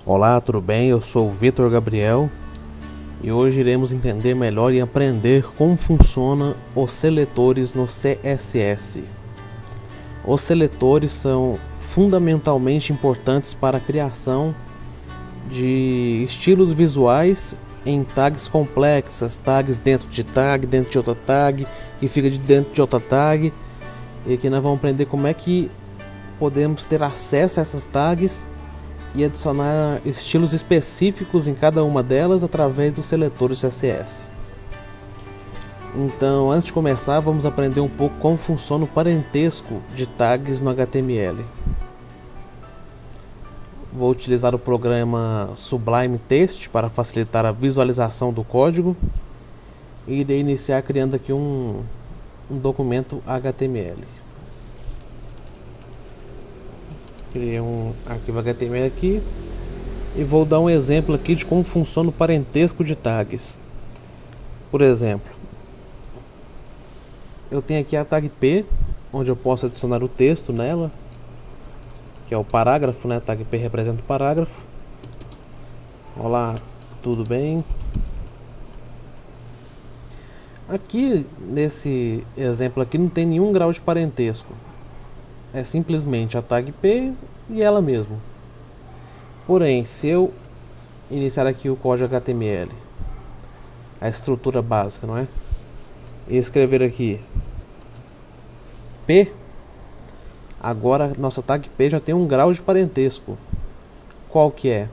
Olá, tudo bem? Eu sou o Vitor Gabriel e hoje iremos entender melhor e aprender como funcionam os seletores no CSS. Os seletores são fundamentalmente importantes para a criação de estilos visuais em tags complexas, tags dentro de outra tag, que fica dentro de outra tag. E aqui nós vamos aprender como é que podemos ter acesso a essas tags e adicionar estilos específicos em cada uma delas através dos seletores CSS. Então, antes de começar, vamos aprender um pouco como funciona o parentesco de tags no HTML. Vou utilizar o programa Sublime Text para facilitar a visualização do código e irei iniciar criando aqui um documento HTML. Criei um arquivo HTML aqui e vou dar um exemplo aqui de como funciona o parentesco de tags. Por exemplo, eu tenho aqui a tag P, onde eu posso adicionar o texto nela, que é o parágrafo, né? A tag P representa o parágrafo. Olá, tudo bem? Aqui nesse exemplo aqui não tem nenhum grau de parentesco. É simplesmente a tag P e ela mesmo. Porém, se eu iniciar aqui o código HTML, a estrutura básica, não é? E escrever aqui P, agora nossa tag P já tem um grau de parentesco. Qual que é?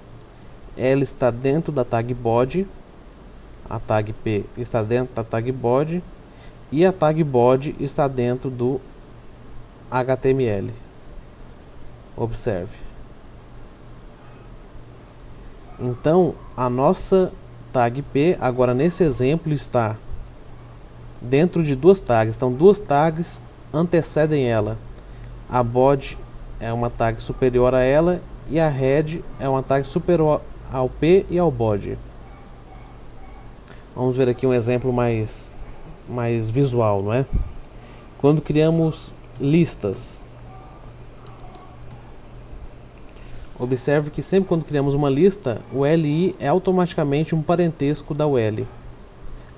Ela está dentro da tag body, a tag P está dentro da tag body e a tag body está dentro do HTML. Observe. Então, a nossa tag P, agora nesse exemplo, está dentro de duas tags. Então, duas tags antecedem ela. A body é uma tag superior a ela e a head é uma tag superior ao P e ao body. Vamos ver aqui um exemplo mais visual, não é? Quando criamos listas, observe que sempre quando criamos uma lista, o LI é automaticamente um parentesco da UL,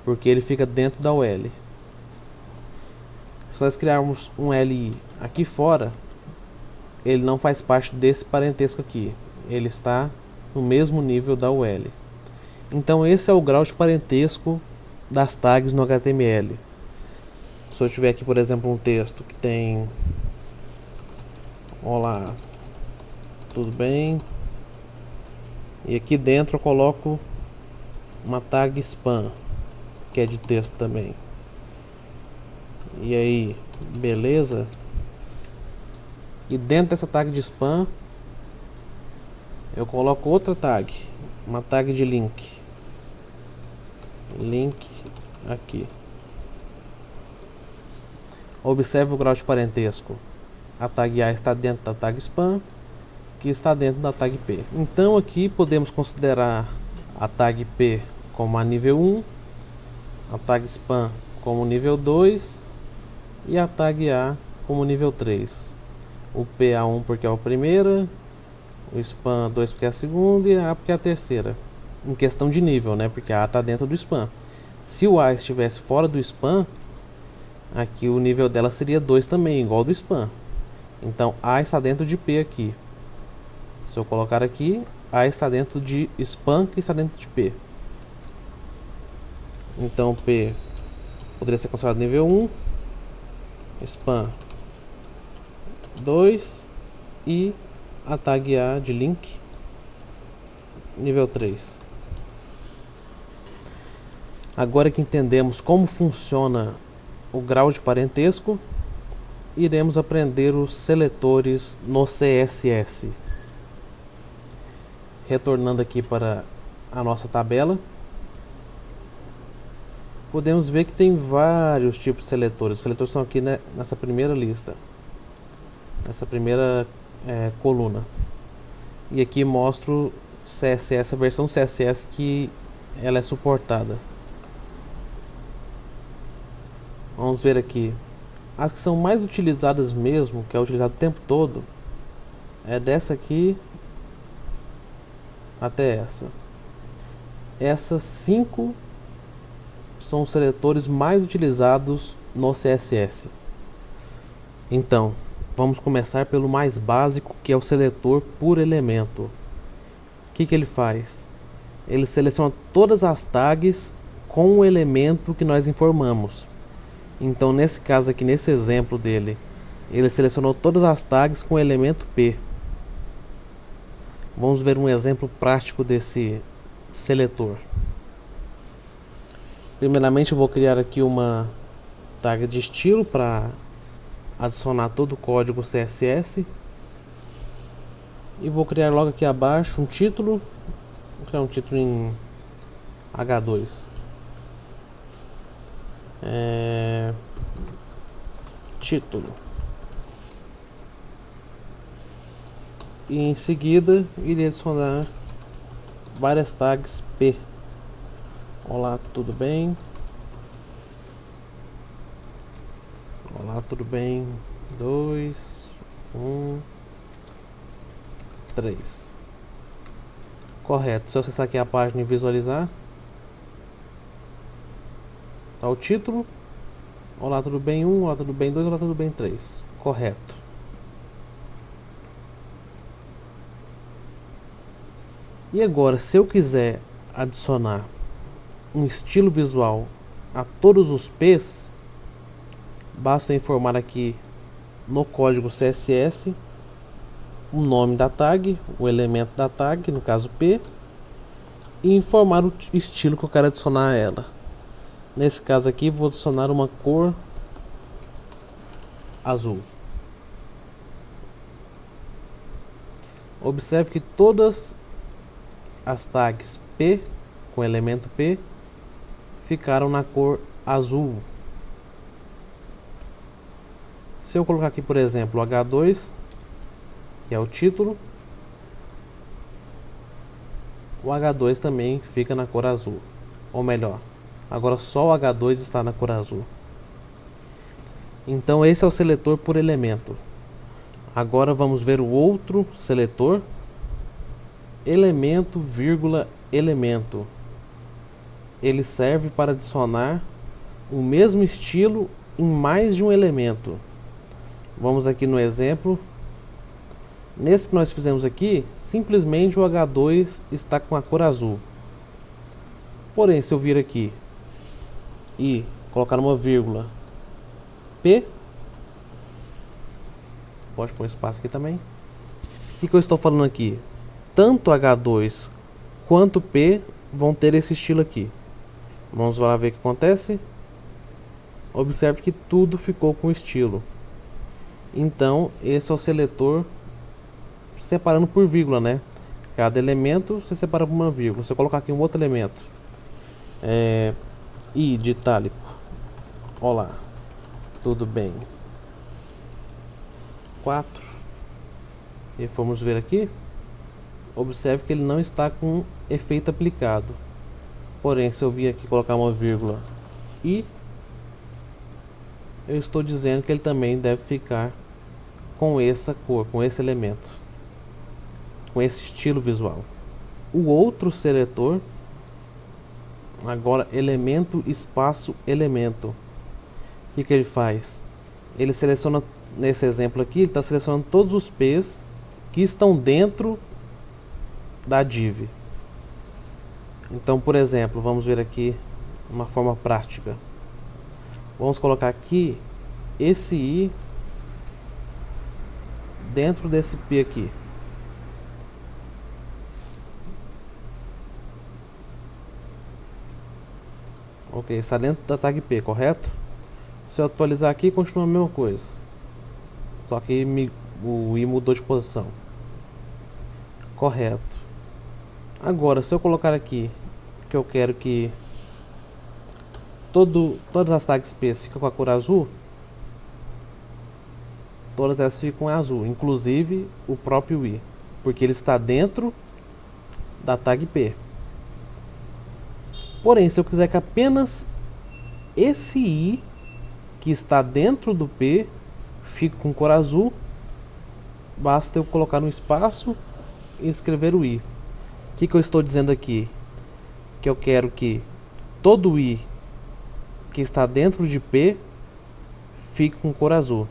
porque ele fica dentro da UL. Se nós criarmos um LI aqui fora, ele não faz parte desse parentesco aqui, ele está no mesmo nível da UL. Então esse é o grau de parentesco das tags no HTML. Se eu tiver aqui, por exemplo, um texto que tem: olá, tudo bem? E aqui dentro eu coloco uma tag spam, que é de texto também. E aí, beleza? E dentro dessa tag de spam eu coloco outra tag, uma tag de link. Link aqui. Observe o grau de parentesco. A tag A está dentro da tag spam, que está dentro da tag P. Então aqui podemos considerar a tag P como a nível 1, a tag spam como nível 2 e a tag A como nível 3. O P é a 1 porque é a primeira, o spam 2 porque é a segunda e a A porque é a terceira. Em questão de nível, né? Porque a A está dentro do spam. Se o A estivesse fora do spam, aqui o nível dela seria 2 também, igual ao do spam. Então A está dentro de P aqui. Se eu colocar aqui, A está dentro de spam, que está dentro de P. Então P poderia ser considerado nível 1, spam 2 e a tag A de link nível 3. Agora que entendemos como funciona o grau de parentesco, iremos aprender os seletores no CSS. Retornando aqui para a nossa tabela, podemos ver que tem vários tipos de seletores. Os seletores estão aqui, né, nessa primeira lista, nessa primeira coluna. E aqui mostro CSS, a versão CSS que ela é suportada. Vamos ver aqui. As que são mais utilizadas mesmo, que é utilizado o tempo todo, é dessa aqui até essa. Essas 5 são os seletores mais utilizados no CSS. Então, vamos começar pelo mais básico, que é o seletor por elemento. O que ele faz? Ele seleciona todas as tags com o elemento que nós informamos. Então, nesse caso aqui, nesse exemplo dele, ele selecionou todas as tags com o elemento P. Vamos ver um exemplo prático desse seletor. Primeiramente, eu vou criar aqui uma tag de estilo para adicionar todo o código CSS. E vou criar logo aqui abaixo um título. Vou criar um título em H2. Título. E em seguida irei adicionar várias tags P. Olá, tudo bem? Olá, tudo bem? 2, 1, 3. Correto. Se eu acessar aqui a página e visualizar, tá o título. Olá, tudo bem? 1, olá, tudo bem? 2, olá, tudo bem? 3. Correto. E agora, se eu quiser adicionar um estilo visual a todos os P's, basta informar aqui no código CSS o nome da tag, o elemento da tag, no caso P, e informar o estilo que eu quero adicionar a ela. Nesse caso aqui, vou adicionar uma cor azul. Observe que todas as tags P com o elemento P ficaram na cor azul. Se eu colocar aqui, por exemplo, o H2, que é o título, o H2 também fica na cor azul. Ou melhor, agora só o H2 está na cor azul. Então esse é o seletor por elemento. Agora vamos ver o outro seletor, elemento, vírgula, elemento. Ele serve para adicionar o mesmo estilo em mais de um elemento. Vamos aqui no exemplo. Nesse que nós fizemos aqui, simplesmente o H2 está com a cor azul. Porém, se eu vir aqui e colocar uma vírgula P, pode pôr espaço aqui também. O que eu estou falando aqui? Tanto H2 quanto P vão ter esse estilo aqui. Vamos lá ver o que acontece. Observe que tudo ficou com estilo. Então, esse é o seletor separando por vírgula, né? Cada elemento você separa por uma vírgula. Se eu colocar aqui um outro elemento, I de itálico. Olá, tudo bem? 4. E vamos ver aqui. Observe que ele não está com efeito aplicado. Porém, se eu vir aqui colocar uma vírgula I, eu estou dizendo que ele também deve ficar com essa cor, com esse elemento, com esse estilo visual. O outro seletor, agora elemento, espaço, elemento. O que ele faz? Ele seleciona, nesse exemplo aqui, ele está selecionando todos os P's que estão dentro da div. Então, por exemplo, vamos ver aqui uma forma prática. Vamos colocar aqui esse I dentro desse P aqui. Ok, está dentro da tag P, correto? Se eu atualizar aqui, continua a mesma coisa. Só que o I mudou de posição. Correto. Agora, se eu colocar aqui que eu quero que todas as tags P ficam com a cor azul, todas elas ficam azul, inclusive o próprio I, porque ele está dentro da tag P. Porém, se eu quiser que apenas esse I que está dentro do P fique com cor azul, basta eu colocar no espaço e escrever o I. O que eu estou dizendo aqui? Que eu quero que todo I que está dentro de P fique com cor azul.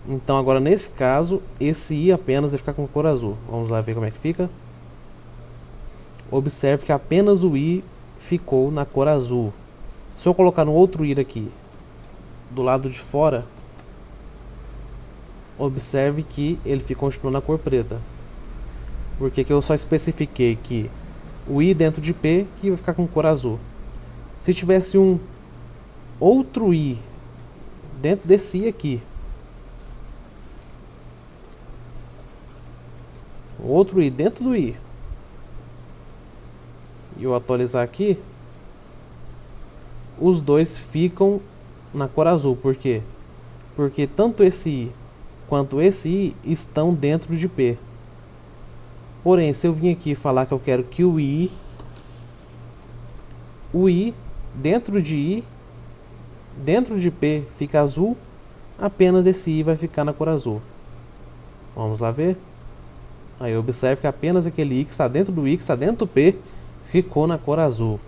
Então agora nesse caso, esse I apenas vai ficar com cor azul. Vamos lá ver como é que fica. Observe que apenas o I ficou na cor azul. Se eu colocar no outro I aqui, do lado de fora, observe que ele continua na cor preta. Porque que eu só especifiquei que o I dentro de P que vai ficar com cor azul. Se tivesse um outro I dentro desse I aqui, outro I dentro do I, e eu atualizar aqui, os dois ficam na cor azul. Por quê? Porque tanto esse I quanto esse I estão dentro de P. Porém, se eu vim aqui falar que eu quero que o I dentro de P fica azul, apenas esse I vai ficar na cor azul. Vamos lá ver. Aí observe que apenas aquele I que está dentro do I, que está dentro do P, ficou na cor azul.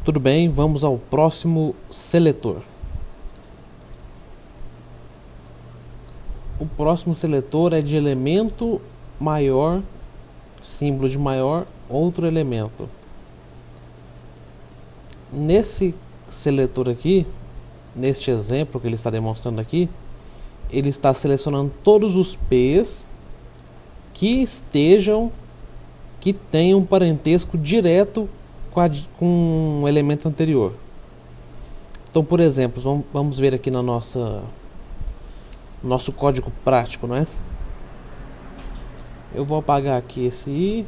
Tudo bem, vamos ao próximo seletor. O próximo seletor é de elemento maior, símbolo de maior, outro elemento. Nesse seletor aqui, neste exemplo que ele está demonstrando aqui, ele está selecionando todos os P's que tenham um parentesco direto com o elemento anterior. Então, por exemplo, vamos ver aqui no nosso código prático, não é? Eu vou apagar aqui esse I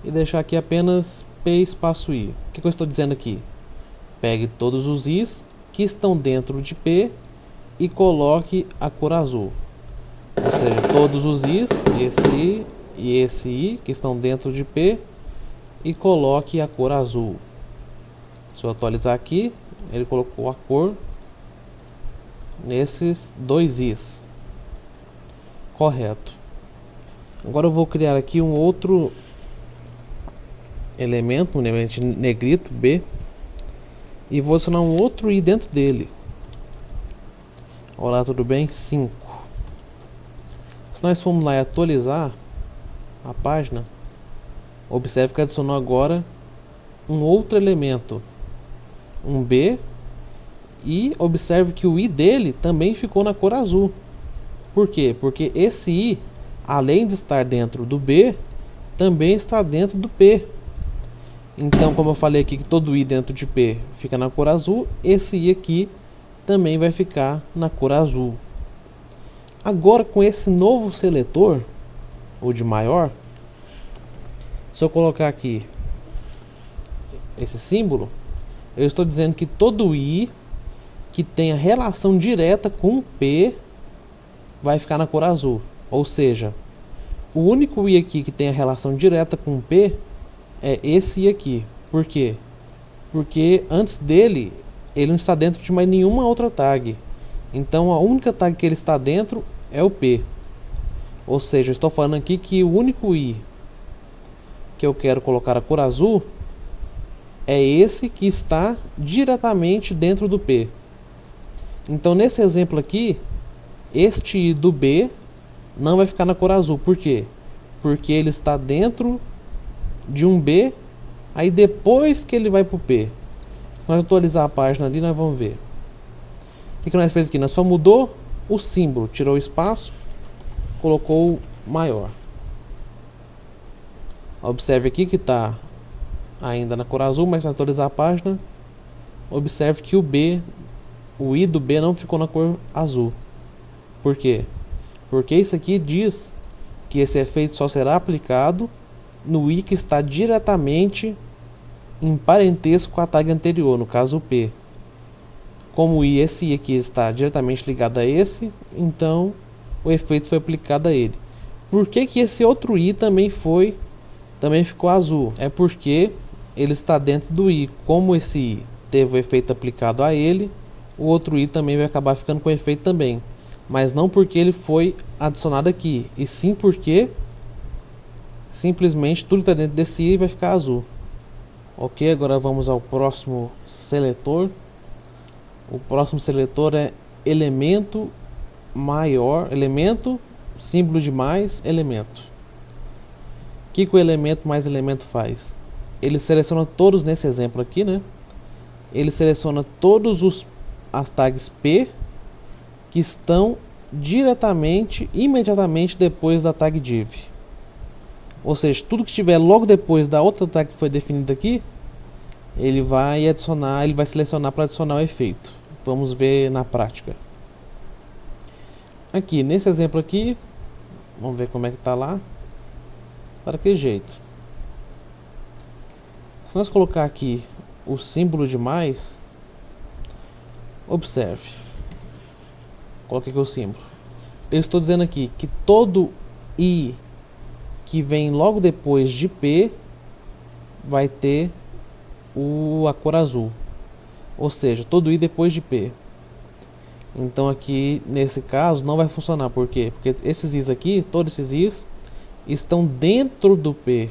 e deixar aqui apenas P espaço I. O que eu estou dizendo aqui? Pegue todos os I's que estão dentro de P e coloque a cor azul. Ou seja, todos os I's, esse I e esse I que estão dentro de P, e coloque a cor azul. Se eu atualizar aqui, ele colocou a cor nesses dois I's. Correto. Agora eu vou criar aqui um outro elemento, um elemento negrito B, e vou adicionar um outro I dentro dele. Olá, tudo bem? 5. Se nós formos lá e atualizar a página, observe que adicionou agora um outro elemento, um B, e observe que o I dele também ficou na cor azul. Por quê? Porque esse I, além de estar dentro do B, também está dentro do P. Então, como eu falei aqui que todo I dentro de P fica na cor azul, esse I aqui também vai ficar na cor azul. Agora, com esse novo seletor, o de maior, se eu colocar aqui esse símbolo, eu estou dizendo que todo I que tenha relação direta com P vai ficar na cor azul. Ou seja, o único I aqui que tem a relação direta com P é esse I aqui. Por quê? Porque antes dele, ele não está dentro de mais nenhuma outra tag. Então a única tag que ele está dentro é o P. Ou seja, eu estou falando aqui que o único I que eu quero colocar a cor azul é esse que está diretamente dentro do P. Então nesse exemplo aqui, este I do B não vai ficar na cor azul. Por quê? Porque ele está dentro de um B, aí depois que ele vai para o P. Se nós atualizar a página ali, nós vamos ver. O que nós fez aqui? Nós só mudou o símbolo, tirou o espaço, colocou maior. Observe aqui que está ainda na cor azul, mas se atualizar a página, observe que o I do B não ficou na cor azul. Por quê? Porque isso aqui diz que esse efeito só será aplicado no I que está diretamente em parentesco com a tag anterior, no caso o P. Como esse I aqui está diretamente ligado a esse, então o efeito foi aplicado a ele. Por que que esse outro I também ficou azul? É porque ele está dentro do I. Como esse I teve o efeito aplicado a ele, o outro I também vai acabar ficando com efeito também. Mas não porque ele foi adicionado aqui, e sim porque simplesmente tudo que está dentro desse i vai ficar azul. Ok, agora vamos ao próximo seletor. O próximo seletor é elemento maior, elemento, símbolo de mais, elemento. O que o elemento mais elemento faz? Ele seleciona todos, nesse exemplo aqui, né? Ele seleciona todos as tags P que estão imediatamente depois da tag div. Ou seja, tudo que estiver logo depois da outra tag que foi definida aqui, ele vai adicionar, ele vai selecionar para adicionar o efeito. Vamos ver na prática. Aqui, nesse exemplo aqui, vamos ver como é que está lá. Para que jeito? Se nós colocar aqui o símbolo de mais, observe. Coloquei aqui o símbolo. Eu estou dizendo aqui que todo i que vem logo depois de P vai ter a cor azul. Ou seja, todo i depois de P. Então aqui, nesse caso, não vai funcionar. Por quê? Porque esses i's aqui, todos esses i's, estão dentro do P.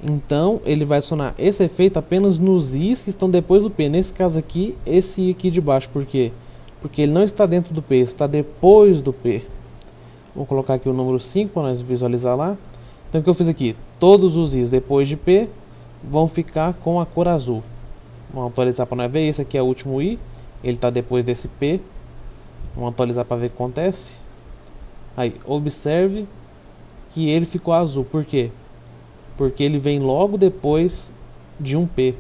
Então, ele vai adicionar esse efeito apenas nos i's que estão depois do P. Nesse caso aqui, esse i aqui de baixo. Por quê? Porque ele não está dentro do P, está depois do P. Vou colocar aqui o número 5 para nós visualizar lá. Então o que eu fiz aqui? Todos os i's depois de P vão ficar com a cor azul. Vamos atualizar para nós ver. Esse aqui é o último i. Ele está depois desse P. Vamos atualizar para ver o que acontece. Aí, observe que ele ficou azul. Por quê? Porque ele vem logo depois de um P.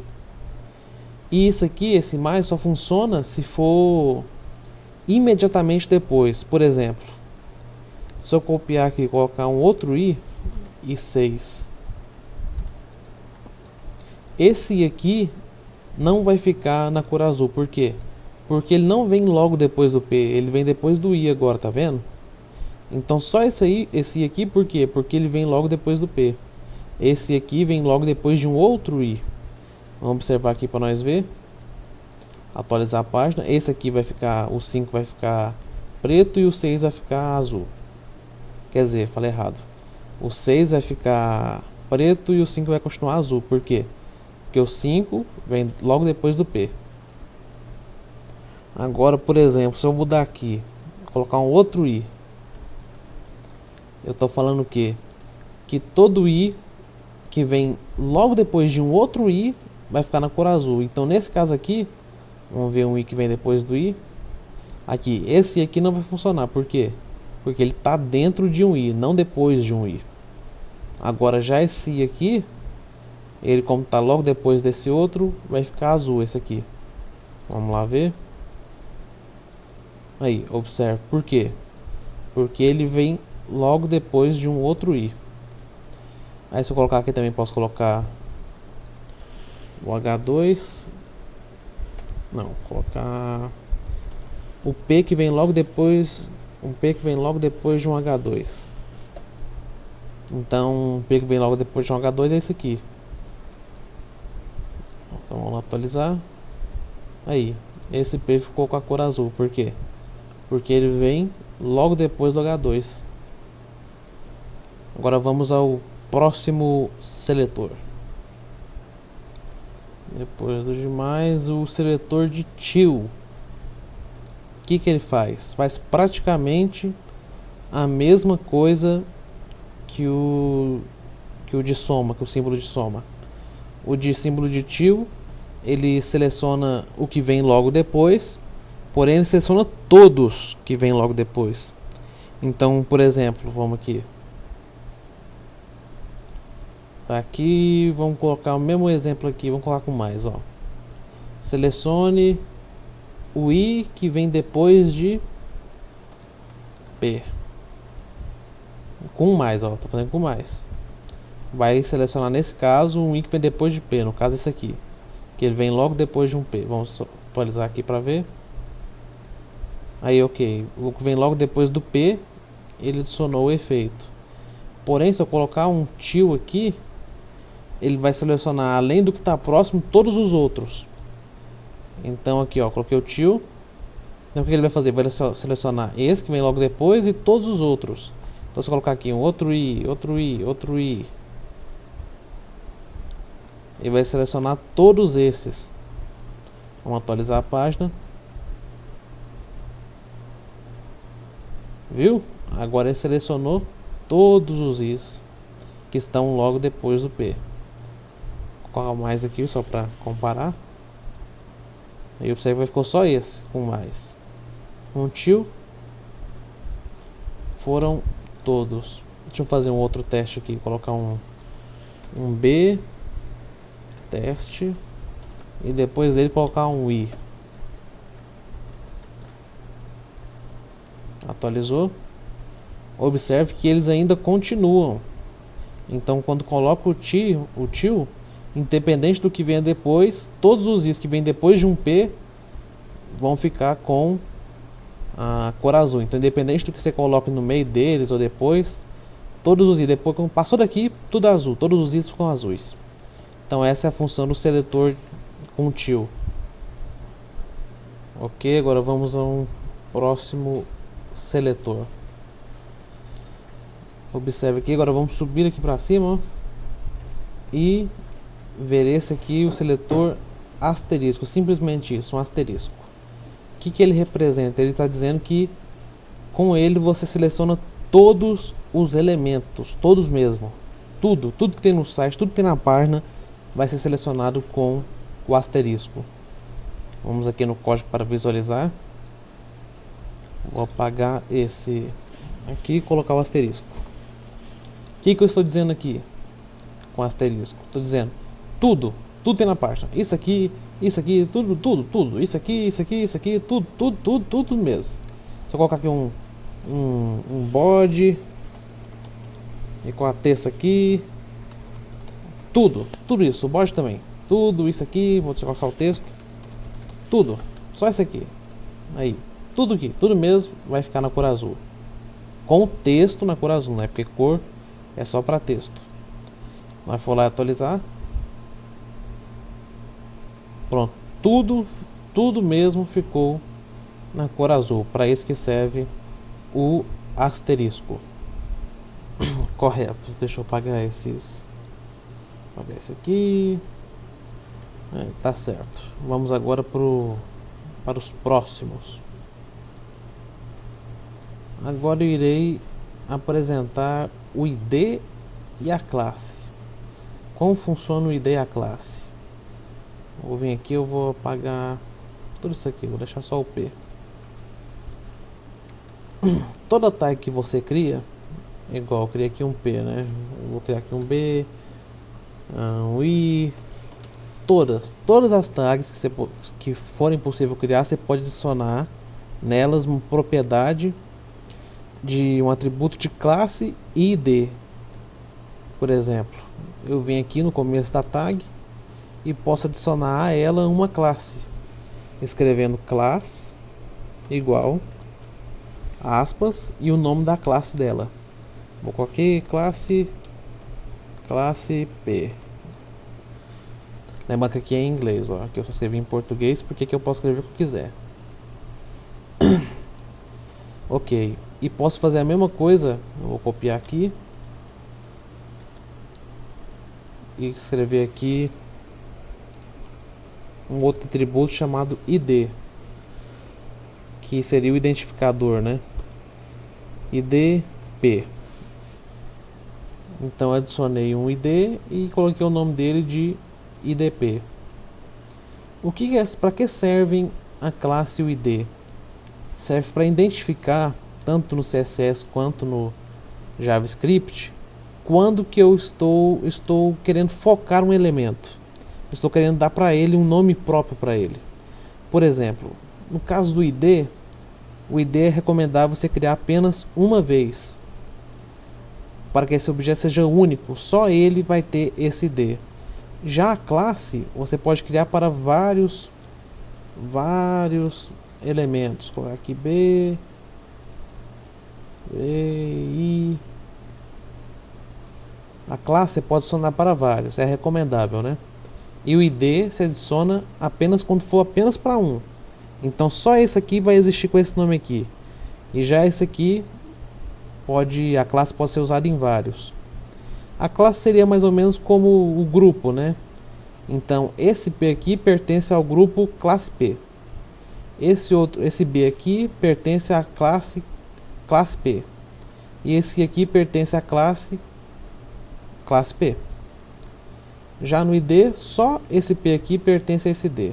E isso aqui, esse mais, só funciona se for imediatamente depois. Por exemplo, se eu copiar aqui e colocar um outro i, i6, esse i aqui não vai ficar na cor azul. Por quê? Porque ele não vem logo depois do P, ele vem depois do i agora, tá vendo? Então só esse i aqui, por quê? Porque ele vem logo depois do P. Esse aqui vem logo depois de um outro i. Vamos observar aqui para nós ver. Atualizar a página. Esse aqui vai ficar, o 5 vai ficar preto e o 6 vai ficar azul. Quer dizer, falei errado. O 6 vai ficar preto e o 5 vai continuar azul. Por quê? Porque o 5 vem logo depois do P. Agora, por exemplo, se eu mudar aqui, colocar um outro i, eu estou falando o quê? Que todo i que vem logo depois de um outro i vai ficar na cor azul. Então, nesse caso aqui, vamos ver um i que vem depois do i. Aqui, esse i aqui não vai funcionar. Por quê? Porque ele está dentro de um i, não depois de um i. Agora, já esse i aqui, ele como está logo depois desse outro, vai ficar azul esse aqui. Vamos lá ver. Aí, observe. Por quê? Porque ele vem logo depois de um outro i. Aí se eu colocar aqui também posso colocar o H2. Não, colocar o P que vem logo depois, um P que vem logo depois de um H2. Então, o P que vem logo depois de um H2 é esse aqui. Então vamos lá atualizar. Aí, esse P ficou com a cor azul. Por quê? Porque ele vem logo depois do H2. Agora vamos ao próximo seletor. Depois do demais, o seletor de till. O que ele faz? Faz praticamente a mesma coisa que o de soma, que o símbolo de soma. O de símbolo de till, ele seleciona o que vem logo depois, porém ele seleciona todos que vem logo depois. Então, por exemplo, vamos aqui. Tá aqui, vamos colocar o mesmo exemplo aqui, vamos colocar com mais, ó. Selecione o i que vem depois de P. Com mais, ó, tô fazendo com mais. Vai selecionar nesse caso um i que vem depois de P, no caso esse aqui, que ele vem logo depois de um P. Vamos atualizar aqui para ver. Aí, ok, o que vem logo depois do P, ele adicionou o efeito. Porém, se eu colocar um till aqui, ele vai selecionar, além do que está próximo, todos os outros. Então aqui, ó, coloquei o till. Então o que ele vai fazer? Vai selecionar esse que vem logo depois e todos os outros. Então se eu colocar aqui um outro i, outro i, outro i, ele vai selecionar todos esses. Vamos atualizar a página. Viu? Agora ele selecionou todos os i's que estão logo depois do P. Vou colocar mais aqui só para comparar. Aí observa que ficou só esse com mais. Until foram todos. Deixa eu fazer um outro teste aqui. Colocar um B teste e depois dele colocar um I. Atualizou. Observe que eles ainda continuam. Então quando coloca o till, independente do que venha depois, todos os i's que vêm depois de um P vão ficar com a cor azul. Então independente do que você coloque no meio deles ou depois, todos os i's depois, quando passou daqui, tudo azul, todos os i's ficam azuis. Então essa é a função do seletor com till. Ok, agora vamos a um próximo seletor. Observe aqui, agora vamos subir aqui para cima, ó, e ver esse aqui, o seletor asterisco, simplesmente isso, um asterisco. O que ele representa? Ele está dizendo que com ele você seleciona todos os elementos, todos mesmo, tudo que tem no site, tudo que tem na página vai ser selecionado com o asterisco. Vamos aqui no código para visualizar. Vou apagar esse aqui e colocar o asterisco. O que eu estou dizendo aqui com asterisco? Estou dizendo tudo tem na página. Isso aqui, tudo. Isso aqui, tudo mesmo. Se eu colocar aqui um body e com a texto aqui, tudo isso, o body também. Tudo isso aqui, vou colocar o texto. Tudo, só isso aqui. Aí, tudo aqui, tudo mesmo vai ficar na cor azul. Com o texto na cor azul, né? Porque cor é só para texto. Nós for lá atualizar. Pronto, tudo mesmo ficou na cor azul. Para isso que serve o asterisco. Correto. Deixa eu apagar esses. Apagar esse aqui. Tá certo. Vamos agora para os próximos. Agora eu irei apresentar o ID e a classe. Como funciona o ID e a classe? Vou vir aqui, eu vou apagar tudo isso aqui, vou deixar só o P. Toda tag que você cria, igual eu criei aqui um P, né? Eu vou criar aqui um B, um I. Todas as tags que forem possível criar, você pode adicionar nelas uma propriedade de um atributo de classe e ID. Por exemplo, eu venho aqui no começo da tag e posso adicionar a ela uma classe, escrevendo class igual aspas e o nome da classe dela. Vou colocar aqui classe P. Lembra que aqui é em inglês, ó. Aqui eu só escrevi em português porque aqui eu posso escrever o que eu quiser. Ok, e posso fazer a mesma coisa. Eu vou copiar aqui e escrever aqui um outro atributo chamado ID, que seria o identificador, né? ID P. Então adicionei um ID e coloquei o nome dele de IDP. Para que servem a classe e o ID? Serve para identificar, tanto no CSS quanto no JavaScript, quando que eu estou querendo focar um elemento. Estou querendo dar para ele um nome próprio para ele. Por exemplo, no caso do ID, o ID é recomendável você criar apenas uma vez, para que esse objeto seja único, só ele vai ter esse ID. Já a classe, você pode criar para vários elementos. Colocar aqui B, I. A classe você pode adicionar para vários, é recomendável, né? E o ID se adiciona apenas quando for apenas para um. Então só esse aqui vai existir com esse nome aqui. E já esse aqui a classe pode ser usada em vários. A classe seria mais ou menos como o grupo, né? Então esse P aqui pertence ao grupo classe P. Esse B aqui pertence à classe P. E esse aqui pertence à classe P. Já no ID, só esse P aqui pertence a esse D.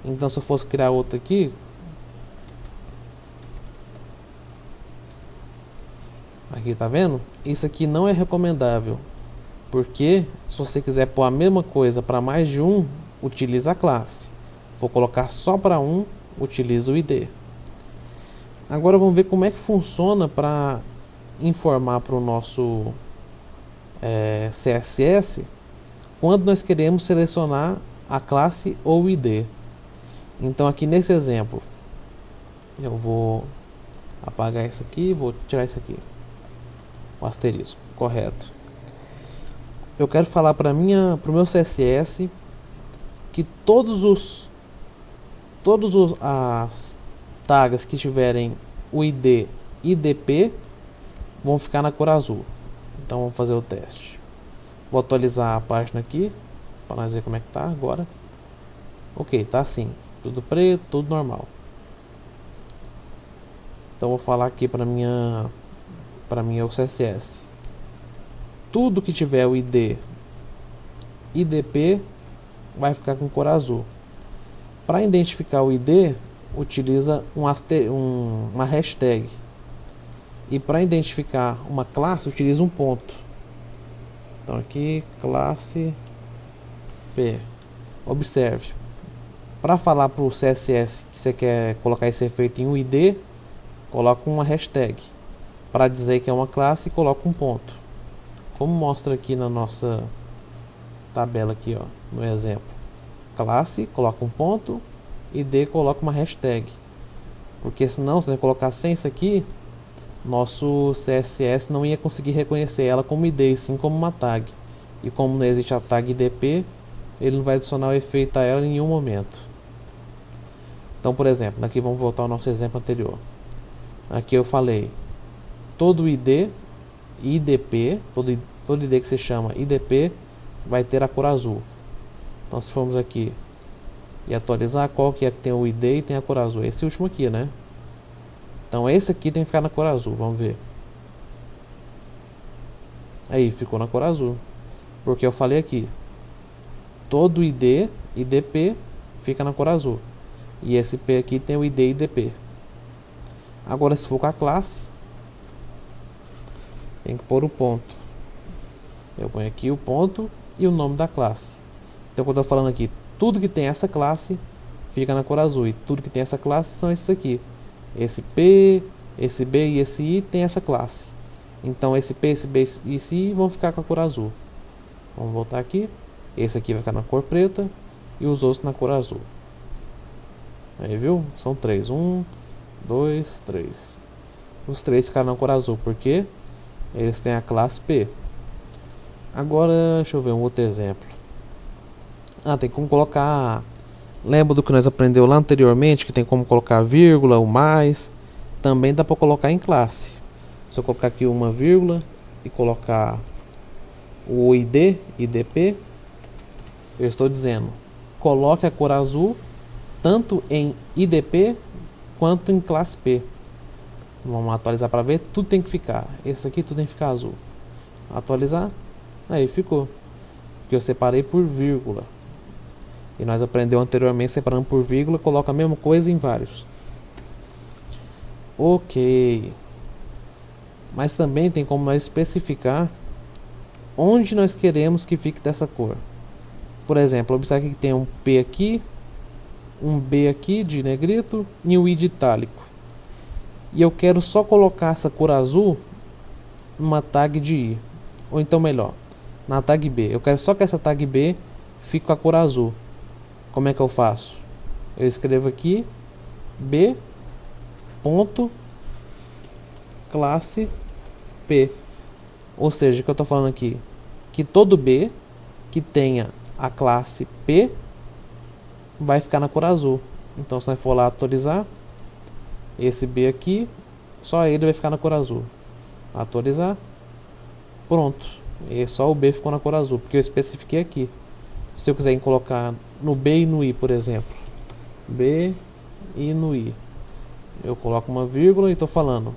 Então se eu fosse criar outro aqui, aqui tá vendo? Isso aqui não é recomendável, porque se você quiser pôr a mesma coisa para mais de um, utiliza a classe. Vou colocar só para um, utiliza o ID. Agora vamos ver como é que funciona para informar para o nosso CSS quando nós queremos selecionar a classe ou o ID. Então aqui nesse exemplo eu vou apagar isso aqui, vou tirar isso aqui, o asterisco, correto. Eu quero falar para o meu CSS que todos as tags que tiverem o ID IDP vão ficar na cor azul. Então vamos fazer o teste. Vou atualizar a página aqui para nós ver como é que tá agora. Ok, tá assim, tudo preto, tudo normal. Então vou falar aqui para minha CSS. Tudo que tiver o ID IDP vai ficar com cor azul. Para identificar o ID, utiliza uma hashtag. E para identificar uma classe, utiliza um ponto. Então aqui, classe P. Observe. Para falar para o CSS que você quer colocar esse efeito em um ID, coloca uma hashtag. Para dizer que é uma classe, coloca um ponto. Como mostra aqui na nossa tabela aqui, ó, no exemplo. Classe, coloca um ponto, ID, coloca uma hashtag. Porque senão, se você colocar sem isso aqui, nosso CSS não ia conseguir reconhecer ela como ID, e sim como uma tag. E como não existe a tag IDP, ele não vai adicionar o efeito a ela em nenhum momento. Então, por exemplo, aqui vamos voltar ao nosso exemplo anterior. Aqui eu falei todo ID IDP, todo ID que se chama IDP vai ter a cor azul. Então se formos aqui e atualizar, qual que é que tem o ID e tem a cor azul? Esse último aqui, né? Então esse aqui tem que ficar na cor azul, vamos ver. Aí, ficou na cor azul. Porque eu falei aqui, todo ID IDP fica na cor azul. E esse P aqui tem o ID IDP. Agora se for com a classe, tem que pôr o ponto. Eu ponho aqui o ponto e o nome da classe. Então quando eu estou falando aqui, tudo que tem essa classe fica na cor azul. E tudo que tem essa classe são esses aqui. Esse P, esse B e esse I tem essa classe. Então esse P, esse B e esse I vão ficar com a cor azul. Vamos voltar aqui. Esse aqui vai ficar na cor preta e os outros na cor azul. Aí viu? São três. 1, 2, 3. Os três ficaram na cor azul porque eles têm a classe P. Agora, deixa eu ver um outro exemplo. Tem como colocar... Lembra do que nós aprendeu lá anteriormente, que tem como colocar vírgula, o mais. Também dá para colocar em classe. Se eu colocar aqui uma vírgula e colocar o ID, IDP, eu estou dizendo, coloque a cor azul tanto em IDP quanto em classe P. Vamos atualizar para ver, tudo tem que ficar. Esse aqui tudo tem que ficar azul. Atualizar, aí ficou. Porque eu separei por vírgula. E nós aprendemos anteriormente separando por vírgula, coloca a mesma coisa em vários. Ok. Mas também tem como nós especificar onde nós queremos que fique dessa cor. Por exemplo, observe que tem um P aqui, um B aqui de negrito e um I de itálico. E eu quero só colocar essa cor azul numa tag de I. Ou então melhor, na tag B. Eu quero só que essa tag B fique com a cor azul. Como é que eu faço? Eu escrevo aqui B ponto classe P. Ou seja, o que eu estou falando aqui, que todo B que tenha a classe P vai ficar na cor azul. Então se nós for lá atualizar, esse B aqui, só ele vai ficar na cor azul. Atualizar. Pronto. E só o B ficou na cor azul, porque eu especifiquei aqui. Se eu quiser colocar no B e no I, por exemplo, B e no I, eu coloco uma vírgula e estou falando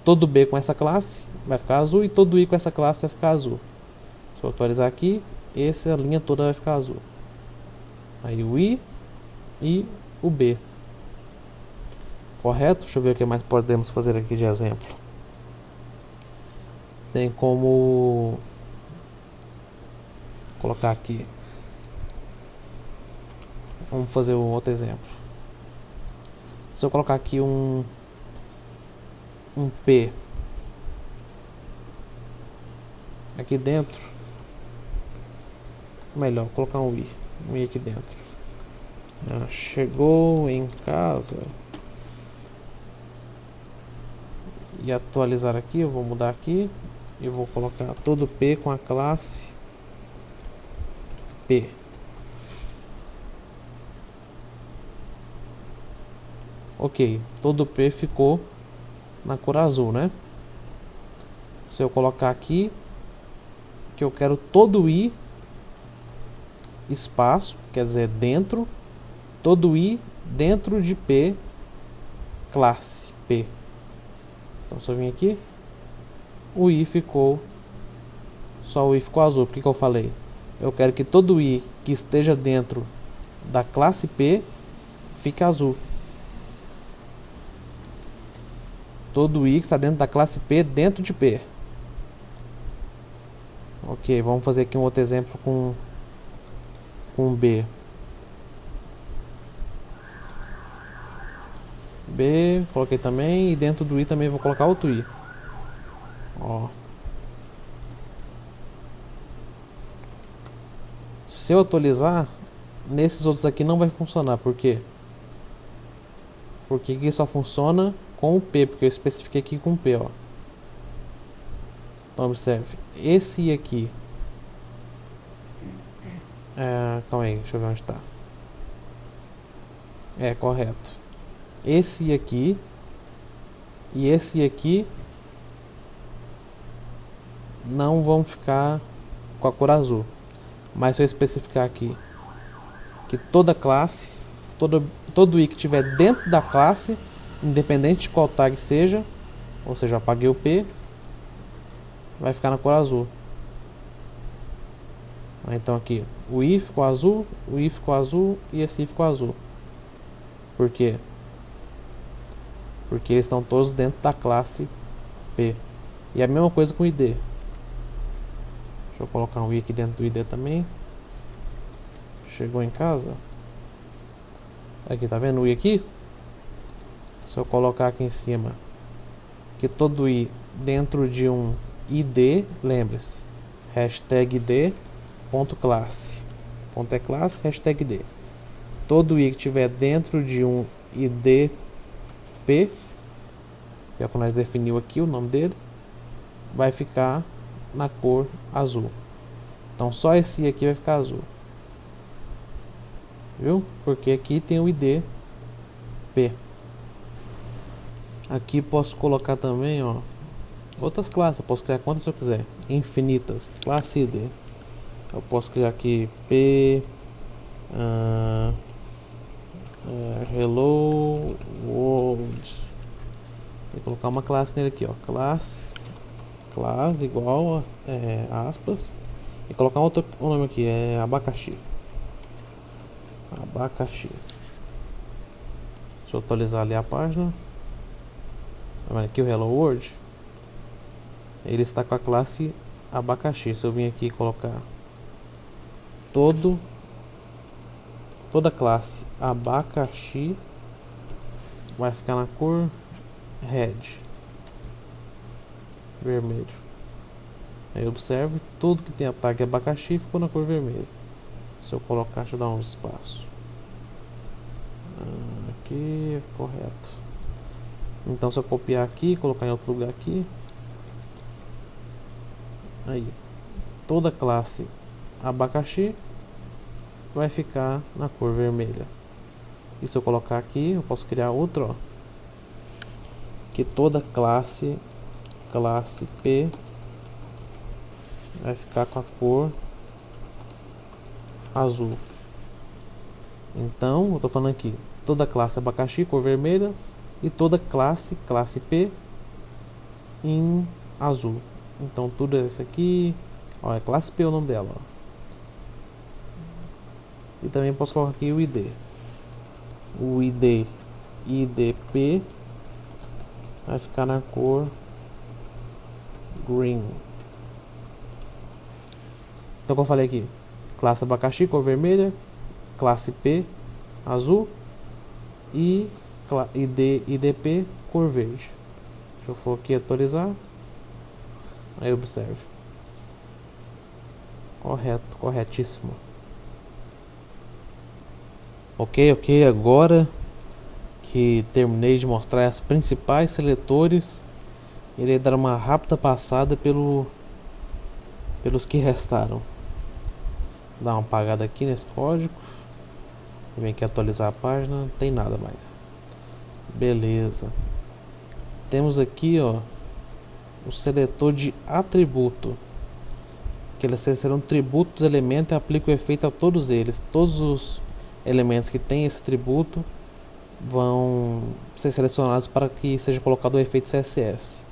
todo B com essa classe vai ficar azul e todo I com essa classe vai ficar azul. Se eu atualizar aqui, essa linha toda vai ficar azul. Aí o I e o B. Correto? Deixa eu ver o que mais podemos fazer aqui de exemplo. Tem como colocar aqui. Vamos fazer um outro exemplo. Se eu colocar aqui um P aqui dentro, melhor colocar um I aqui dentro. Chegou em casa. E atualizar aqui, eu vou mudar aqui. Eu vou colocar todo P com a classe P. Ok, todo P ficou na cor azul, né? Se eu colocar aqui que eu quero todo I espaço, quer dizer dentro, todo I dentro de P classe P. Então se eu vim aqui, o I ficou, só o I ficou azul. Por que eu falei? Eu quero que todo I que esteja dentro da classe P fique azul. Todo I que está dentro da classe P dentro de P. Ok, vamos fazer aqui um outro exemplo com B. B, coloquei também, e dentro do I também vou colocar outro I. Ó. Se eu atualizar, nesses outros aqui não vai funcionar. Por quê? Porque aqui só funciona com o P, porque eu especifiquei aqui com o P, ó. Então observe, esse I aqui, calma aí, deixa eu ver onde está. É correto. Esse I aqui e esse I aqui não vão ficar com a cor azul. Mas se eu especificar aqui que toda classe, todo I que estiver dentro da classe, independente de qual tag seja, ou seja, eu apaguei o P, vai ficar na cor azul. Então aqui, o I ficou azul, o I ficou azul e esse I ficou azul. Por quê? Porque eles estão todos dentro da classe P. E a mesma coisa com o ID. Deixa eu colocar um I aqui dentro do ID também. Chegou em casa. Aqui, tá vendo o I aqui? Se eu colocar aqui em cima que todo I dentro de um ID, lembre-se, hashtag ID ponto classe. Ponto é classe, hashtag ID. Todo I que tiver dentro de um ID P, que é o que nós definiu aqui, o nome dele, vai ficar na cor azul. Então só esse I aqui vai ficar azul. Viu? Porque aqui tem o ID P. Aqui posso colocar também, ó, outras classes. Eu posso criar quantas eu quiser. Infinitas. Classe ID. Eu posso criar aqui P Hello World. Vou colocar uma classe nele aqui, ó. Classe igual aspas. E colocar outro nome aqui, abacaxi. Abacaxi. Deixa eu atualizar ali a página. Tá vendo aqui o Hello World? Ele está com a classe abacaxi. Se eu vim aqui colocar toda classe abacaxi, vai ficar na cor red, vermelho. Aí observe, tudo que tem a tag abacaxi ficou na cor vermelho. Se eu colocar, deixa eu dar um espaço aqui, correto. Então se eu copiar aqui, colocar em outro lugar aqui, aí toda classe abacaxi vai ficar na cor vermelha. E se eu colocar aqui, eu posso criar outro, ó, que toda classe classe P vai ficar com a cor azul. Então, eu tô falando aqui, toda classe abacaxi, cor vermelha, e toda classe P, em azul. Então, tudo isso aqui, ó, é classe P o nome dela, ó. E também posso colocar aqui o ID. O ID IDP vai ficar na cor green. Então, como eu falei aqui, classe abacaxi, cor vermelha, classe P, azul, e IDP, cor verde. Se eu for aqui atualizar, aí observe. Correto, corretíssimo. Ok, agora que terminei de mostrar as principais seletores, irei dar uma rápida passada pelos que restaram. Vou dar uma apagada aqui nesse código. Vem aqui atualizar a página, não tem nada mais. Beleza. Temos aqui, ó, o seletor de atributo, que eles serão tributos dos elementos e aplica o efeito a todos eles. Todos os elementos que tem esse tributo vão ser selecionados para que seja colocado o efeito CSS.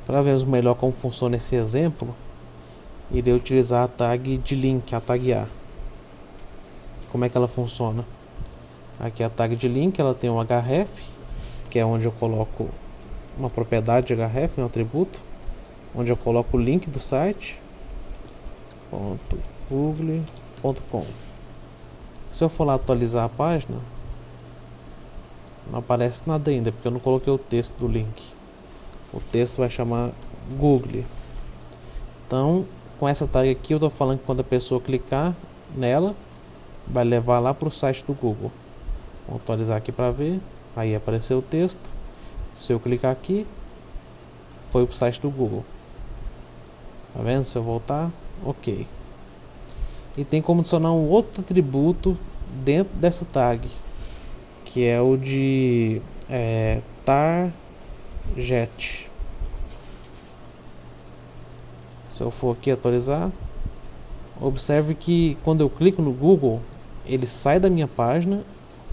Para vermos melhor como funciona esse exemplo, irei utilizar a tag de link, a tag A. Como é que ela funciona? Aqui a tag de link, ela tem um href, que é onde eu coloco uma propriedade de href, um atributo, onde eu coloco o link do site .google.com. Se eu for lá atualizar a página, não aparece nada ainda, porque eu não coloquei o texto do link. O texto vai chamar Google. Então, com essa tag aqui, eu estou falando que quando a pessoa clicar nela, vai levar lá para o site do Google. Vou atualizar aqui para ver. Aí apareceu o texto. Se eu clicar aqui, foi para o site do Google. Tá vendo? Se eu voltar, ok. E tem como adicionar um outro atributo dentro dessa tag, que é o de target. Se eu for aqui atualizar, observe que quando eu clico no Google, ele sai da minha página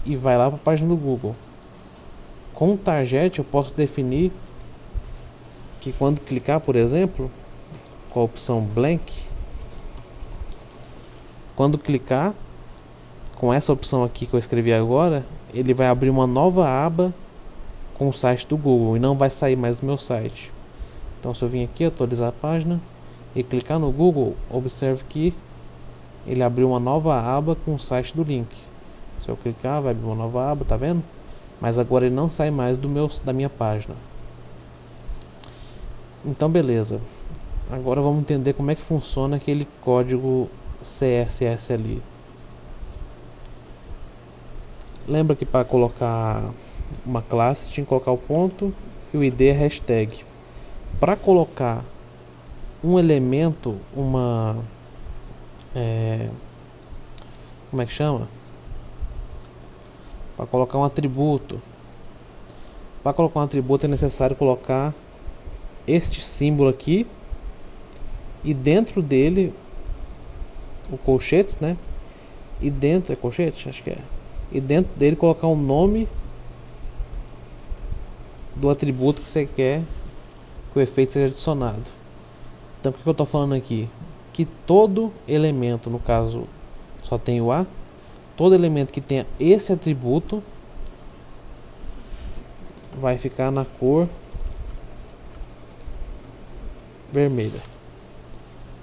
e vai lá para a página do Google. Com o target eu posso definir que quando clicar, por exemplo, com a opção blank, quando clicar com essa opção aqui que eu escrevi agora, ele vai abrir uma nova aba com o site do Google e não vai sair mais do meu site. Então, se eu vim aqui atualizar a página e clicar no Google, observe que ele abriu uma nova aba com o site do link. Se eu clicar, vai abrir uma nova aba, tá vendo? Mas agora ele não sai mais da minha página. Então, beleza. Agora vamos entender como é que funciona aquele código CSS ali. Lembra que para colocar uma classe tinha que colocar o ponto e o ID é hashtag. Para colocar um elemento, como é que chama? Para colocar um atributo. Para colocar um atributo é necessário colocar este símbolo aqui e dentro dele o colchetes, né? E dentro, é colchete? Acho que é. E dentro dele colocar o nome do atributo que você quer que o efeito seja adicionado. Então, por que eu estou falando aqui? Que todo elemento, no caso só tem o A, todo elemento que tenha esse atributo vai ficar na cor vermelha.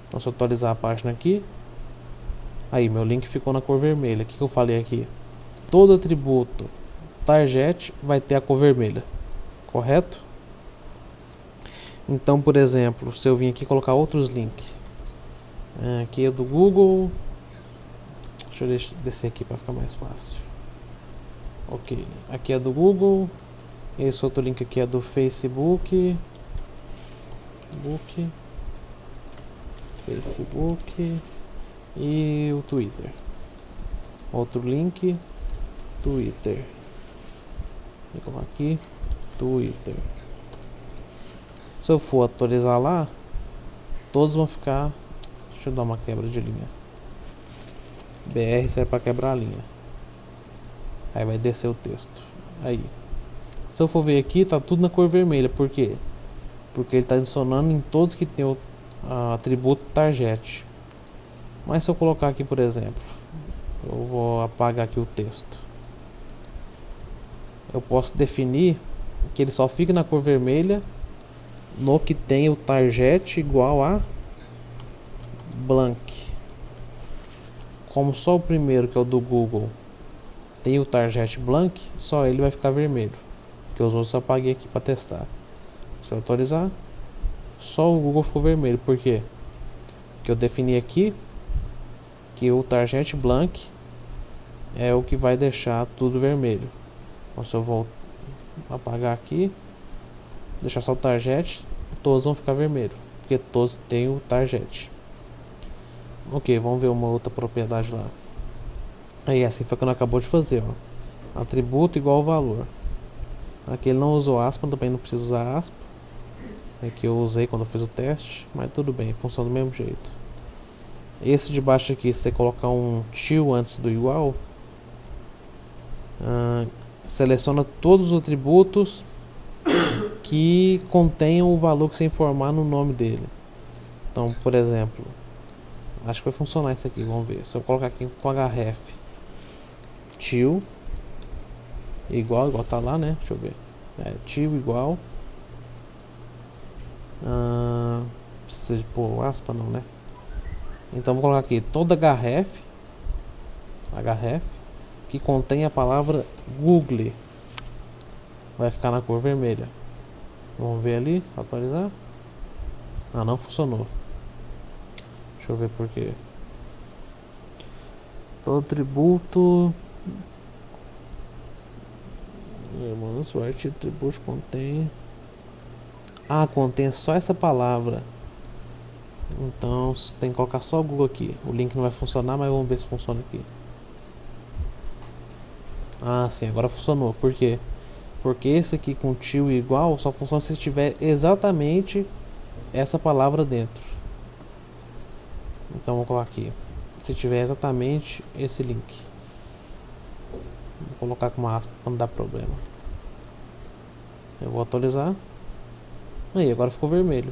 Então, se eu atualizar a página aqui, aí meu link ficou na cor vermelha. O que eu falei aqui? Todo atributo target vai ter a cor vermelha, correto? Então, por exemplo, se eu vim aqui colocar outros links, aqui é do Google, deixa eu descer aqui para ficar mais fácil. Ok, aqui é do Google, esse outro link aqui é do Facebook, e o Twitter. Outro link, Twitter. Vou colocar aqui, Twitter. Se eu for atualizar lá, todos vão ficar. Deixa eu dar uma quebra de linha. BR serve para quebrar a linha. Aí vai descer o texto. Aí. Se eu for ver aqui, tá tudo na cor vermelha. Por quê? Porque ele está adicionando em todos que tem o atributo target. Mas se eu colocar aqui, por exemplo, eu vou apagar aqui o texto. Eu posso definir que ele só fica na cor vermelha no que tem o target igual a blank. Como só o primeiro, que é o do Google, tem o target blank, só ele vai ficar vermelho. Porque os outros eu apaguei aqui para testar. Se eu atualizar, só o Google ficou vermelho. Por quê? Porque eu defini aqui que o target blank é o que vai deixar tudo vermelho. Então, se eu vou apagar aqui, deixar só o target, todos vão ficar vermelho, porque todos têm o target. Ok, vamos ver uma outra propriedade lá. Aí assim foi que não acabou de fazer, ó. Atributo igual ao valor. Aqui ele não usou aspa, também não precisa usar aspa. Aqui eu usei quando eu fiz o teste, mas tudo bem, funciona do mesmo jeito. Esse de baixo aqui, se você colocar um til antes do igual, seleciona todos os atributos que contenham o valor que você informar no nome dele. Então, por exemplo, acho que vai funcionar isso aqui, vamos ver. Se eu colocar aqui com href til igual tá lá, né? Deixa eu ver. Til igual. Precisa de pôr aspa, não, né? Então vou colocar aqui todo href que contém a palavra Google. Vai ficar na cor vermelha. Vamos ver ali, atualizar. Não funcionou. Deixa eu ver por quê. Todo atributo. O atributo contém. Contém só essa palavra. Então tem que colocar só o Google aqui. O link não vai funcionar, mas vamos ver se funciona aqui. Sim, agora funcionou. Por quê? Porque esse aqui com til igual só funciona se tiver exatamente essa palavra dentro. Então vou colocar aqui. Se tiver exatamente esse link. Vou colocar com uma aspa para não dar problema. Eu vou atualizar. Aí, agora ficou vermelho.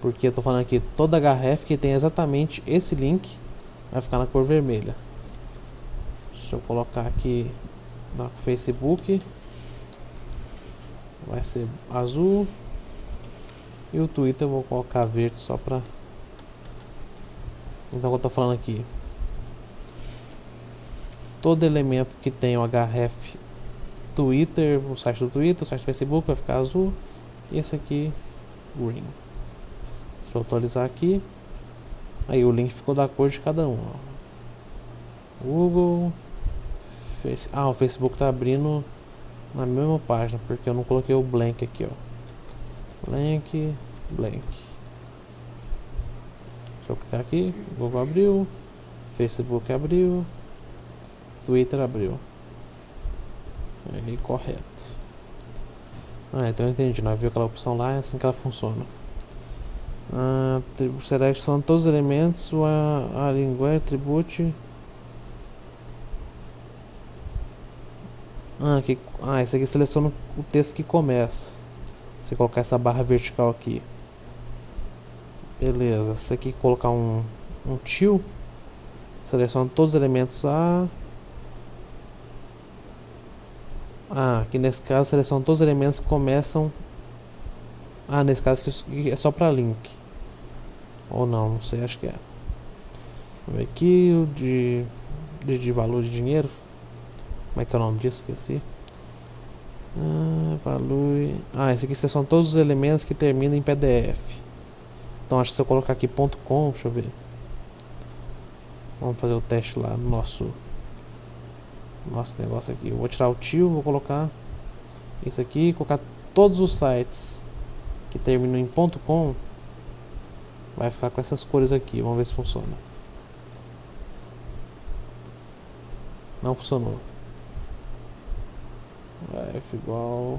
Porque eu tô falando aqui, toda href que tem exatamente esse link vai ficar na cor vermelha. Deixa eu colocar aqui no Facebook. Vai ser azul. E o Twitter eu vou colocar verde só pra... Então eu tô falando aqui. Todo elemento que tem o href Twitter, o site do Twitter, o site do Facebook vai ficar azul. E esse aqui, green. Se eu atualizar aqui, aí o link ficou da cor de cada um. Google, o Facebook tá abrindo na mesma página, porque eu não coloquei o blank aqui, ó. Blank. Se eu clicar aqui, Google abriu, Facebook abriu, Twitter abriu. Aí, correto. Então eu entendi, nós viu aquela opção lá, é assim que ela funciona. Seleção todos os elementos, a linguagem, atribute. Esse aqui seleciona o texto que começa. Se colocar essa barra vertical aqui. Beleza, se aqui colocar um til, seleciona todos os elementos aqui nesse caso seleciona todos os elementos que começam. Nesse caso aqui é só para link. Ou não sei, acho que é. Vamos ver aqui o de valor de dinheiro. Como é que é o nome disso? Esqueci. Valor. Esse aqui são todos os elementos que terminam em PDF. Então acho que se eu colocar aqui .com, deixa eu ver. Vamos fazer o teste lá no nosso negócio aqui. Eu vou tirar o til, vou colocar isso aqui, colocar todos os sites que terminam em .com. Vai ficar com essas cores aqui. Vamos ver se funciona. Não funcionou. F igual.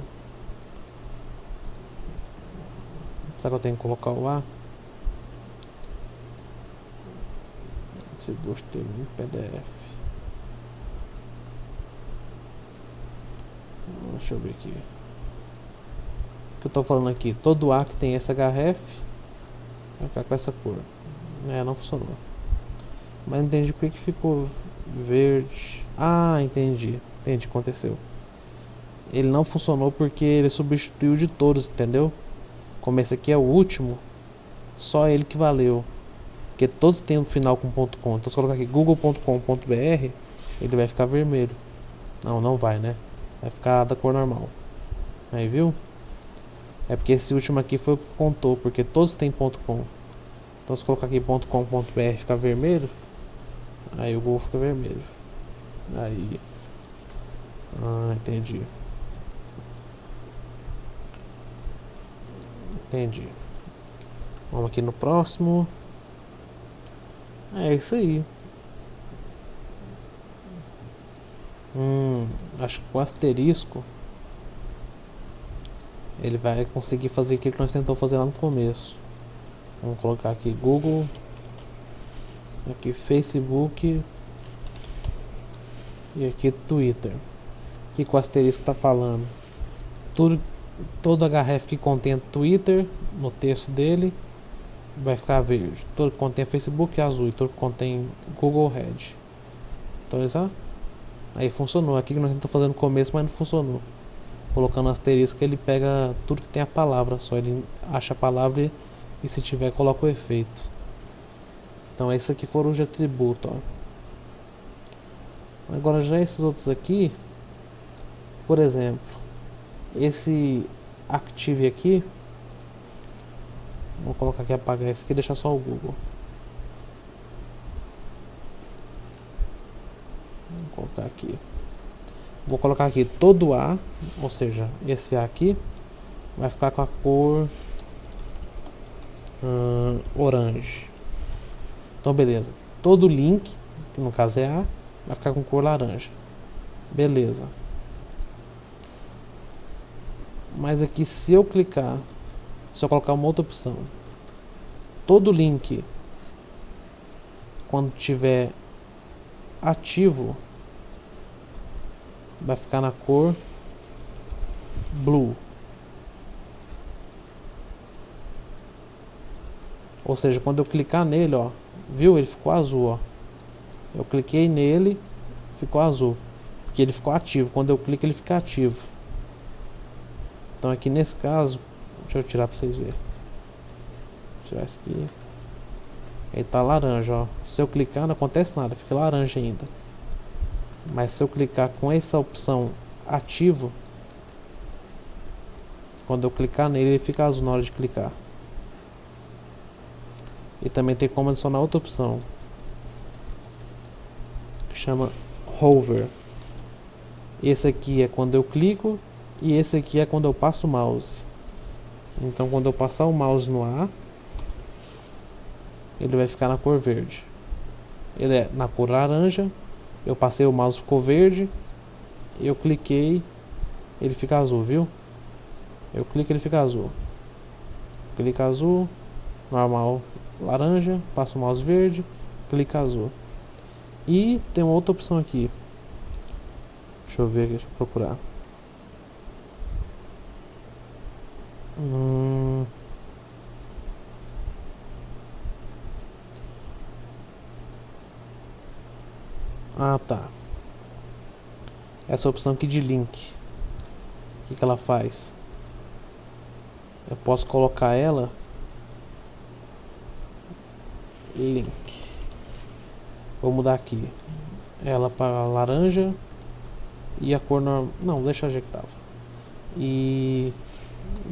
Será que eu tenho que colocar o A? Se gostei no PDF. Deixa eu ver aqui. O que eu tô falando aqui? Todo A que tem SHF vai ficar com essa cor. Não funcionou. Mas entendi porque que ficou verde. Ah, entendi. Entendi o que aconteceu. Ele não funcionou porque ele substituiu de todos, entendeu? Como esse aqui é o último, só ele que valeu. Porque todos têm um final com .com. Então se eu colocar aqui google.com.br, ele vai ficar vermelho. Não vai, né? Vai ficar da cor normal. Aí, viu? É porque esse último aqui foi o que contou, porque todos têm .com. Então se eu colocar aqui .com.br ficar vermelho, aí o Google fica vermelho. Aí. Entendi. Entendi. Vamos aqui no próximo. É isso aí. Acho que com o asterisco ele vai conseguir fazer aquilo que nós tentamos fazer lá no começo. Vamos colocar aqui Google, aqui Facebook e aqui Twitter. O que o asterisco está falando? Todo HRF que contém Twitter no texto dele vai ficar verde. Todo que contém Facebook é azul e todo que contém Google red. Atualizar? Aí funcionou. Aqui que nós tentamos fazer no começo, mas não funcionou. Colocando asterisco ele pega tudo que tem a palavra só. Ele acha a palavra e se tiver coloca o efeito. Então esses aqui foram os de atributo, ó. Agora já esses outros aqui, por exemplo, esse active aqui, vou colocar aqui, apagar esse aqui e deixar só o Google. Vou colocar aqui. Vou colocar aqui todo A, ou seja, esse A aqui vai ficar com a cor orange. Então beleza. Todo link, que no caso é A, vai ficar com cor laranja. Beleza. Mas aqui se eu clicar, se eu colocar uma outra opção, todo link quando tiver ativo vai ficar na cor blue. Ou seja, quando eu clicar nele, ó, viu? Ele ficou azul, ó. Eu cliquei nele, ficou azul, porque ele ficou ativo. Quando eu clico, ele fica ativo. Então aqui nesse caso, deixa eu tirar para vocês verem. Vou tirar isso aqui. Ele tá laranja, ó. Se eu clicar não acontece nada, fica laranja ainda. Mas se eu clicar com essa opção ativo, quando eu clicar nele ele fica azul na hora de clicar. E também tem como adicionar outra opção que chama hover. Esse aqui é quando eu clico e esse aqui é quando eu passo o mouse. Então quando eu passar o mouse no A, ele vai ficar na cor verde. Ele é na cor laranja. Eu passei o mouse, ficou verde. Eu cliquei, ele fica azul, viu? Eu clico, ele fica azul. Clica azul, normal, laranja, passa o mouse verde, clica azul. E tem uma outra opção aqui. Deixa eu ver, deixa eu procurar. Tá. Essa opção aqui de link, o que ela faz? Eu posso colocar ela link. Vou mudar aqui ela para laranja e a cor normal. Não, deixa eu jeito que tava. E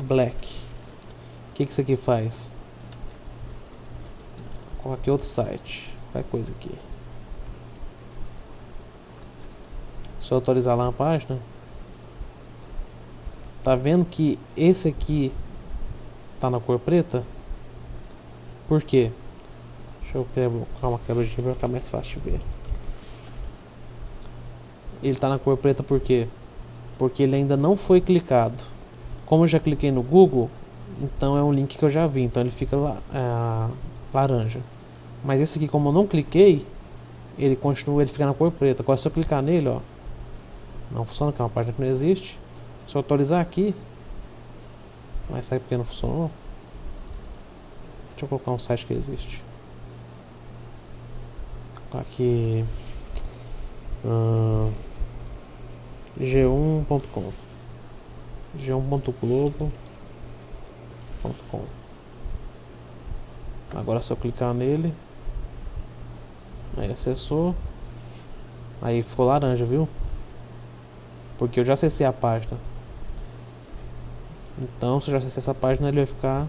black. O que isso aqui faz? Vou colocar aqui outro site. Qualquer coisa aqui. Se eu atualizar lá na página, tá vendo que esse aqui tá na cor preta? Por quê? Deixa eu colocar uma quebradinha para ficar mais fácil de ver. Ele tá na cor preta por quê? Porque ele ainda não foi clicado. Como eu já cliquei no Google, então é um link que eu já vi, então ele fica laranja. Mas esse aqui, como eu não cliquei, ele continua, ele fica na cor preta. Agora se eu clicar nele, ó, não funciona, que é uma página que não existe. Se eu atualizar aqui, mas sabe por que não funcionou? Deixa eu colocar um site que existe. Aqui g1.com g1.globo.com. Agora se eu clicar nele, aí acessou, aí ficou laranja, viu? Porque eu já acessei a página. Então se eu já acessei essa página, ele vai ficar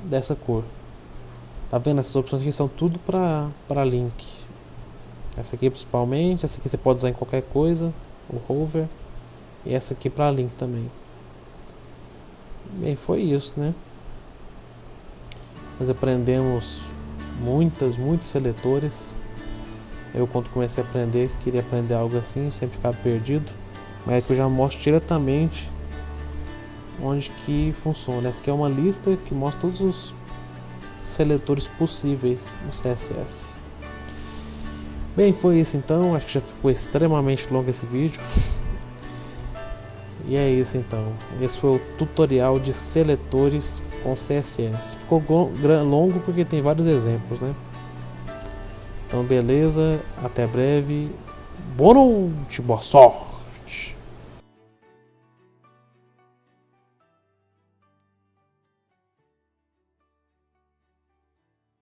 dessa cor. Tá vendo? Essas opções aqui são tudo para link. Essa aqui principalmente, essa aqui você pode usar em qualquer coisa, o hover. E essa aqui para link também. Bem, foi isso, né? Nós aprendemos muitos seletores. Eu quando comecei a aprender, queria aprender algo assim, sempre ficava perdido. Mas aqui eu já mostro diretamente onde que funciona. Essa aqui é uma lista que mostra todos os seletores possíveis no CSS. Bem, foi isso então. Acho que já ficou extremamente longo esse vídeo. E é isso então. Esse foi o tutorial de seletores com CSS. Ficou longo porque tem vários exemplos, né? Então beleza, até breve. Boa noite, boa sorte!